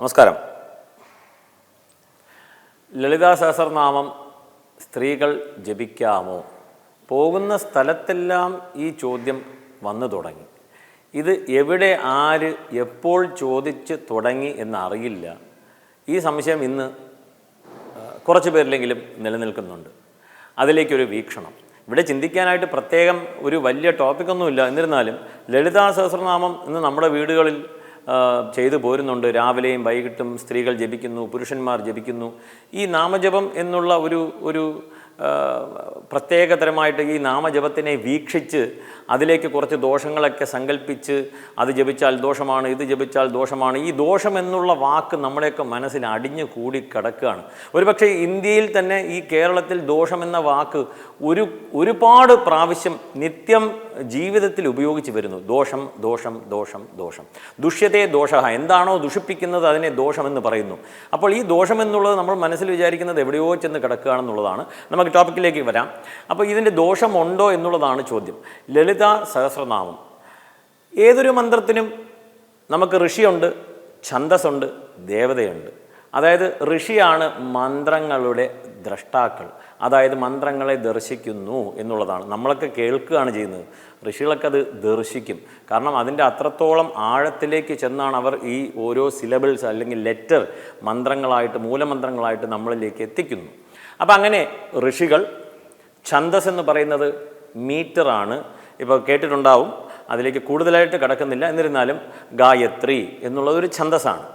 നമസ്കാരം. ലളിതാ സഹസ്രനാമം സ്ത്രീകൾ ജപിക്കാമോ? പോകുന്ന സ്ഥലത്തെല്ലാം ഈ ചോദ്യം വന്നു തുടങ്ങി. ഇത് എവിടെ, ആര്, എപ്പോൾ ചോദിച്ച് തുടങ്ങി എന്നറിയില്ല. ഈ സംശയം ഇന്ന് കുറച്ച് പേരിലെങ്കിലും നിലനിൽക്കുന്നുണ്ട്. അതിലേക്കൊരു വീക്ഷണം. ഇവിടെ ചിന്തിക്കാനായിട്ട് പ്രത്യേകം ഒരു വലിയ ടോപ്പിക്കൊന്നുമില്ല. എന്നിരുന്നാലും ലളിതാ സഹസ്രനാമം ഇന്ന് നമ്മുടെ വീടുകളിൽ ചെയ്തു പോരുന്നുണ്ട്. രാവിലെയും വൈകിട്ടും സ്ത്രീകൾ ജപിക്കുന്നു, പുരുഷന്മാർ ജപിക്കുന്നു. ഈ നാമജപം എന്നുള്ള ഒരു പ്രത്യേകതരമായിട്ട് ഈ നാമജപത്തിനെ വീക്ഷിച്ച് അതിലേക്ക് കുറച്ച് ദോഷങ്ങളൊക്കെ സങ്കല്പിച്ച് അത് ജപിച്ചാൽ ദോഷമാണ്, ഇത് ജപിച്ചാൽ ദോഷമാണ്. ഈ ദോഷം എന്നുള്ള വാക്ക് നമ്മുടെയൊക്കെ മനസ്സിൽ അടിഞ്ഞു കൂടി കിടക്കുകയാണ്. ഒരുപക്ഷെ ഇന്ത്യയിൽ തന്നെ ഈ കേരളത്തിൽ ദോഷം എന്ന വാക്ക് ഒരുപാട് പ്രാവശ്യം നിത്യം ജീവിതത്തിൽ ഉപയോഗിച്ച് വരുന്നു. ദോഷം, ദോഷം, ദോഷം, ദോഷം. ദുഷ്യത്തെ ദോഷ, എന്താണോ ദുഷിപ്പിക്കുന്നത് അതിനെ ദോഷമെന്ന് പറയുന്നു. അപ്പോൾ ഈ ദോഷം എന്നുള്ളത് നമ്മൾ മനസ്സിൽ വിചാരിക്കുന്നത് എവിടെയോ ചെന്ന് കിടക്കുകയാണെന്നുള്ളതാണ്. നമുക്ക് ടോപ്പിക്കിലേക്ക് വരാം. അപ്പോൾ ഇതിൻ്റെ ദോഷമുണ്ടോ എന്നുള്ളതാണ് ചോദ്യം. ലളിതാ സഹസ്രനാമം, ഏതൊരു മന്ത്രത്തിനും നമുക്ക് ഋഷിയുണ്ട്, ഛന്ദസ്സുണ്ട്, ദേവതയുണ്ട്. അതായത് ഋഷിയാണ് മന്ത്രങ്ങളുടെ ദ്രഷ്ടാക്കൾ, അതായത് മന്ത്രങ്ങളെ ദർശിക്കുന്നു എന്നുള്ളതാണ്. നമ്മളൊക്കെ കേൾക്കുകയാണ് ചെയ്യുന്നത്, ഋഷികളൊക്കെ അത് ദർശിക്കും. കാരണം അതിൻ്റെ അത്രത്തോളം ആഴത്തിലേക്ക് ചെന്നാണ് അവർ ഈ ഓരോ സിലബിൾസ് അല്ലെങ്കിൽ ലെറ്റർ മന്ത്രങ്ങളായിട്ട്, മൂലമന്ത്രങ്ങളായിട്ട് നമ്മളിലേക്ക് എത്തിക്കുന്നു. അപ്പം അങ്ങനെ ഋഷികൾ, ഛന്ദസ് എന്ന് പറയുന്നത് മീറ്ററാണ്. ഇപ്പോൾ കേട്ടിട്ടുണ്ടാവും, അതിലേക്ക് കൂടുതലായിട്ട് കടക്കുന്നില്ല. എന്നിരുന്നാലും ഗായത്രി എന്നുള്ളതൊരു ഛന്ദസ്സാണ്.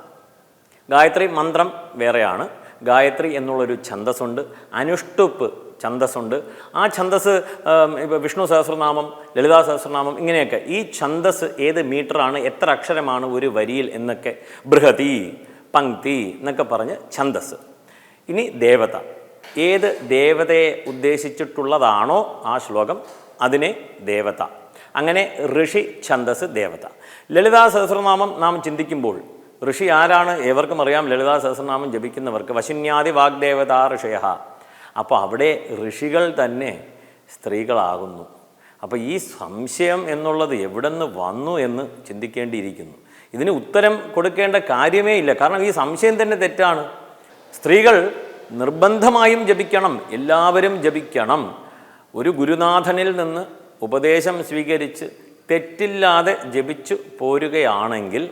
ഗായത്രി മന്ത്രം വേറെയാണ്. ഗായത്രി എന്നുള്ളൊരു ഛന്ദസ്സുണ്ട്. അനുഷ്ടുപ്പ് ഛന്ദസ്സുണ്ട്. ആ ഛന്ദസ് ഇപ്പോൾ വിഷ്ണു സഹസ്രനാമം, ലളിതാ സഹസ്രനാമം, ഇങ്ങനെയൊക്കെ ഈ ഛന്ദസ് ഏത് മീറ്ററാണ്, എത്ര അക്ഷരമാണ് ഒരു വരിയിൽ എന്നൊക്കെ, ബൃഹതി, പങ്ക്തി എന്നൊക്കെ പറഞ്ഞ് ഛന്ദസ്. ഇനി ദേവത, ഏത് ദേവതയെ ഉദ്ദേശിച്ചിട്ടുള്ളതാണോ ആ ശ്ലോകം അതിനെ ദേവത. അങ്ങനെ ഋഷി, ഛന്ദസ്, ദേവത. ലളിതാ സഹസ്രനാമം നാം ചിന്തിക്കുമ്പോൾ ഋഷി ആരാണ്? ഏവർക്കും അറിയാം. ലളിതാ സഹസ്രനാമം ജപിക്കുന്നവർക്ക് വശിന്യാദി വാഗ്ദേവതാ ഋഷയ. അപ്പോൾ അവിടെ ഋഷികൾ തന്നെ സ്ത്രീകളാകുന്നു. അപ്പോൾ ഈ സംശയം എന്നുള്ളത് എവിടെ നിന്ന് വന്നു എന്ന് ചിന്തിക്കേണ്ടിയിരിക്കുന്നു. ഇതിന് ഉത്തരം കൊടുക്കേണ്ട കാര്യമേ ഇല്ല. കാരണം ഈ സംശയം തന്നെ തെറ്റാണ്. സ്ത്രീകൾ നിർബന്ധമായും ജപിക്കണം, എല്ലാവരും ജപിക്കണം. ഒരു ഗുരുനാഥനിൽ നിന്ന് ഉപദേശം സ്വീകരിച്ച് തെറ്റില്ലാതെ ജപിച്ചു പോരുകയാണെങ്കിൽ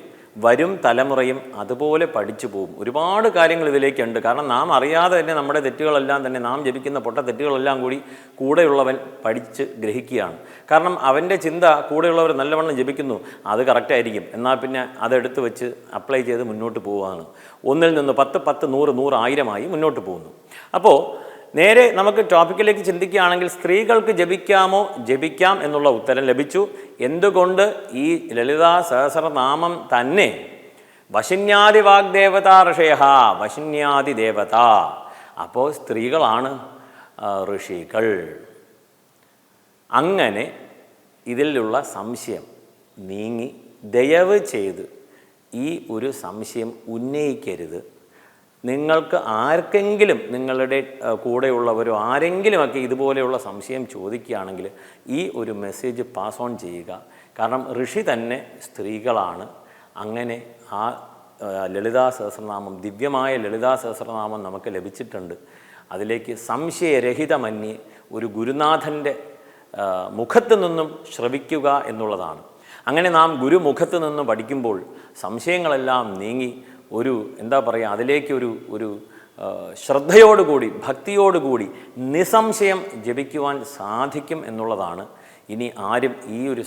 വരും തലമുറയും അതുപോലെ പഠിച്ചു പോകും. ഒരുപാട് കാര്യങ്ങൾ ഇതിലേക്കുണ്ട്. കാരണം നാം അറിയാതെ തന്നെ നമ്മുടെ തെറ്റുകളെല്ലാം തന്നെ, നാം ജപിക്കുന്ന പൊട്ട തെറ്റുകളെല്ലാം കൂടി കൂടെയുള്ളവൻ പഠിച്ച് ഗ്രഹിക്കുകയാണ്. കാരണം അവൻ്റെ ചിന്ത കൂടെയുള്ളവർ നല്ലവണ്ണം ജപിക്കുന്നു, അത് കറക്റ്റായിരിക്കും, എന്നാൽ പിന്നെ അതെടുത്ത് വെച്ച് അപ്ലൈ ചെയ്ത് മുന്നോട്ട് പോവുകയാണ്. ഒന്നിൽ നിന്ന് 10, 10, 100, 100, 1000 മുന്നോട്ട് പോകുന്നു. അപ്പോൾ നേരെ നമുക്ക് ടോപ്പിക്കിലേക്ക് ചിന്തിക്കുകയാണെങ്കിൽ സ്ത്രീകൾക്ക് ജപിക്കാമോ? ജപിക്കാം എന്നുള്ള ഉത്തരം ലഭിച്ചു. എന്തുകൊണ്ട്? ഈ ലളിതാ സഹസ്രനാമം തന്നെ വശിന്യാദി വാഗ്ദേവതാ ഋഷയ, വശിന്യാദി ദേവത. അപ്പോൾ സ്ത്രീകളാണ് ഋഷികൾ. അങ്ങനെ ഇതിലുള്ള സംശയം നീങ്ങി ദയവ് ചെയ്ത് ഈ ഒരു സംശയം ഉന്നയിക്കരുത്. നിങ്ങൾക്ക് ആർക്കെങ്കിലും, നിങ്ങളുടെ കൂടെയുള്ളവരോ ആരെങ്കിലുമൊക്കെ ഇതുപോലെയുള്ള സംശയം ചോദിക്കുകയാണെങ്കിൽ ഈ ഒരു മെസ്സേജ് പാസ് ഓൺ ചെയ്യുക. കാരണം ഋഷി തന്നെ സ്ത്രീകളാണ്. അങ്ങനെ ആ ലളിതാ സഹസ്രനാമം, ദിവ്യമായ ലളിതാ സഹസ്രനാമം നമുക്ക് ലഭിച്ചിട്ടുണ്ട്. അതിലേക്ക് സംശയരഹിതമന്യേ ഒരു ഗുരുനാഥൻ്റെ മുഖത്ത് നിന്നും ശ്രവിക്കുക എന്നുള്ളതാണ്. അങ്ങനെ നാം ഗുരുമുഖത്ത് നിന്നും പഠിക്കുമ്പോൾ സംശയങ്ങളെല്ലാം നീങ്ങി ഒരു അതിലേക്ക് ഒരു ശ്രദ്ധയോടുകൂടി, ഭക്തിയോടുകൂടി നിസ്സംശയം ജപിക്കുവാൻ സാധിക്കും എന്നുള്ളതാണ്. ഇനി ആരും ഈ ഒരു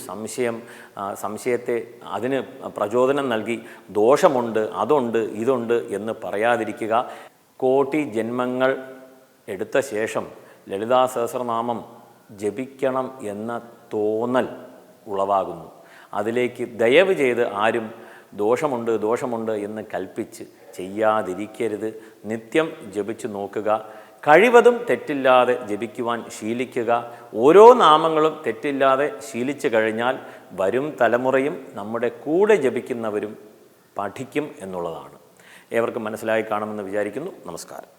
സംശയത്തെ അതിന് പ്രചോദനം നൽകി ദോഷമുണ്ട്, അതുണ്ട്, ഇതുണ്ട് എന്ന് പറയാതിരിക്കുക. കോടി ജന്മങ്ങൾ എടുത്ത ശേഷം ലളിതാ സഹസ്രനാമം ജപിക്കണം എന്ന തോന്നൽ ഉളവാകുന്നു. അതിലേക്ക് ദയവ് ചെയ്ത് ആരും ദോഷമുണ്ട് എന്ന് കൽപ്പിച്ച് ചെയ്യാതിരിക്കരുത്. നിത്യം ജപിച്ചു നോക്കുക. കഴിവതും തെറ്റില്ലാതെ ജപിക്കുവാൻ ശീലിക്കുക. ഓരോ നാമങ്ങളും തെറ്റില്ലാതെ ശീലിച്ചു കഴിഞ്ഞാൽ വരും തലമുറയും നമ്മുടെ കൂടെ ജപിക്കുന്നവരും പഠിക്കും എന്നുള്ളതാണ്. ഏവർക്കും മനസ്സിലായി കാണുമെന്ന് വിചാരിക്കുന്നു. നമസ്കാരം.